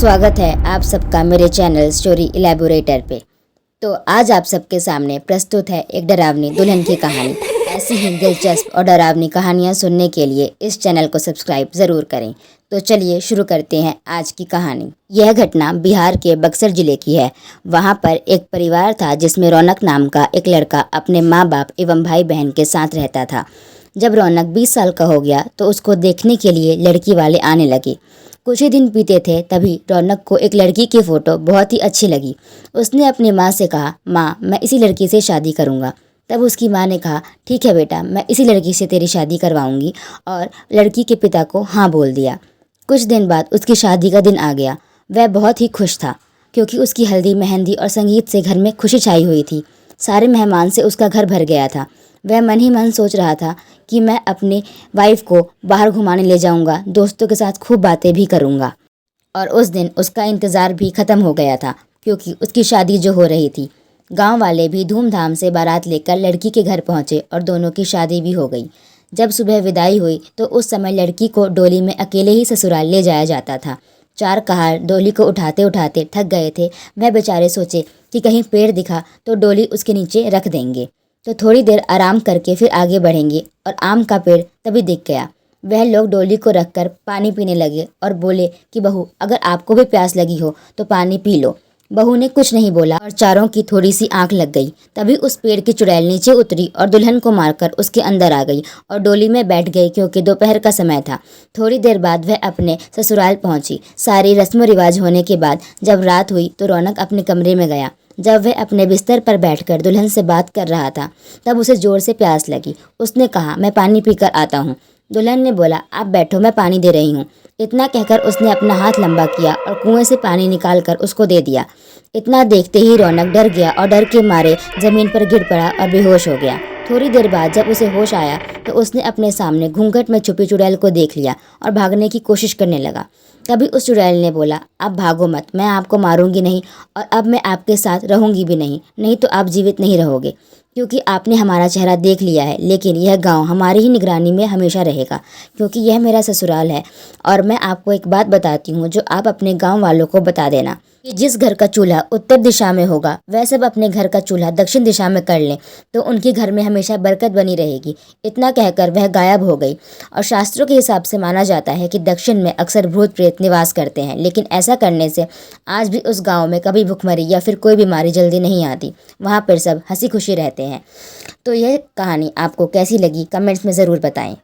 स्वागत है आप सबका मेरे चैनल स्टोरी इलैबोरेटर पे। तो आज आप सबके सामने प्रस्तुत है एक डरावनी दुल्हन की कहानी। ऐसी ही दिलचस्प और डरावनी कहानियाँ सुनने के लिए इस चैनल को सब्सक्राइब ज़रूर करें। तो चलिए शुरू करते हैं आज की कहानी। यह घटना बिहार के बक्सर ज़िले की है। वहाँ पर एक परिवार था जिसमें रौनक नाम का एक लड़का अपने माँ बाप एवं भाई बहन के साथ रहता था। जब रौनक 20 साल का हो गया तो उसको देखने के लिए लड़की वाले आने लगे। कुछ ही दिन बीते थे तभी रौनक को एक लड़की की फ़ोटो बहुत ही अच्छी लगी। उसने अपनी माँ से कहा, माँ मैं इसी लड़की से शादी करूँगा। तब उसकी माँ ने कहा, ठीक है बेटा, मैं इसी लड़की से तेरी शादी करवाऊँगी, और लड़की के पिता को हाँ बोल दिया। कुछ दिन बाद उसकी शादी का दिन आ गया। वह बहुत ही खुश था क्योंकि उसकी हल्दी मेहंदी और संगीत से घर में खुशी छाई हुई थी। सारे मेहमान से उसका घर भर गया था। वह मन ही मन सोच रहा था कि मैं अपनी वाइफ को बाहर घुमाने ले जाऊंगा, दोस्तों के साथ खूब बातें भी करूंगा। और उस दिन उसका इंतज़ार भी ख़त्म हो गया था क्योंकि उसकी शादी जो हो रही थी। गांव वाले भी धूमधाम से बारात लेकर लड़की के घर पहुंचे और दोनों की शादी भी हो गई। जब सुबह विदाई हुई तो उस समय लड़की को डोली में अकेले ही ससुराल ले जाया जाता था। चार कहार डोली को उठाते उठाते थक गए थे। वह बेचारे सोचे कि कहीं पेड़ दिखा तो डोली उसके नीचे रख देंगे, तो थोड़ी देर आराम करके फिर आगे बढ़ेंगे। और आम का पेड़ तभी दिख गया। वह लोग डोली को रखकर पानी पीने लगे और बोले कि बहू, अगर आपको भी प्यास लगी हो तो पानी पी लो। बहू ने कुछ नहीं बोला और चारों की थोड़ी सी आंख लग गई। तभी उस पेड़ की चुड़ैल नीचे उतरी और दुल्हन को मारकर उसके अंदर आ गई और डोली में बैठ गई क्योंकि दोपहर का समय था। थोड़ी देर बाद वह अपने ससुराल पहुंची। सारी रस्म रिवाज होने के बाद जब रात हुई तो रौनक अपने कमरे में गया। जब वह अपने बिस्तर पर बैठकर दुल्हन से बात कर रहा था तब उसे जोर से प्यास लगी। उसने कहा, मैं पानी पीकर आता हूँ। दुल्हन ने बोला, आप बैठो, मैं पानी दे रही हूँ। इतना कहकर उसने अपना हाथ लंबा किया और कुएं से पानी निकालकर उसको दे दिया। इतना देखते ही रौनक डर गया और डर के मारे जमीन पर गिर पड़ा और बेहोश हो गया। थोड़ी देर बाद जब उसे होश आया तो उसने अपने सामने घूंघट में छुपी चुड़ैल को देख लिया और भागने की कोशिश करने लगा। तभी उस चुड़ैल ने बोला, अब भागो मत, मैं आपको मारूंगी नहीं और अब मैं आपके साथ रहूंगी भी नहीं, नहीं तो आप जीवित नहीं रहोगे, क्योंकि आपने हमारा चेहरा देख लिया है। लेकिन यह गांव हमारी ही निगरानी में हमेशा रहेगा क्योंकि यह मेरा ससुराल है। और मैं आपको एक बात बताती हूँ जो आप अपने गांव वालों को बता देना कि जिस घर का चूल्हा उत्तर दिशा में होगा वह सब अपने घर का चूल्हा दक्षिण दिशा में कर लें तो उनके घर में हमेशा बरकत बनी रहेगी। इतना कहकर वह गायब हो गई। और शास्त्रों के हिसाब से माना जाता है कि दक्षिण में अक्सर भूत प्रेत निवास करते हैं, लेकिन ऐसा करने से आज भी उस गाँव में कभी भुखमरी या फिर कोई बीमारी जल्दी नहीं आती। वहाँ पर सब हंसी खुशी रहते हैं। तो यह कहानी आपको कैसी लगी कमेंट्स में ज़रूर बताएं।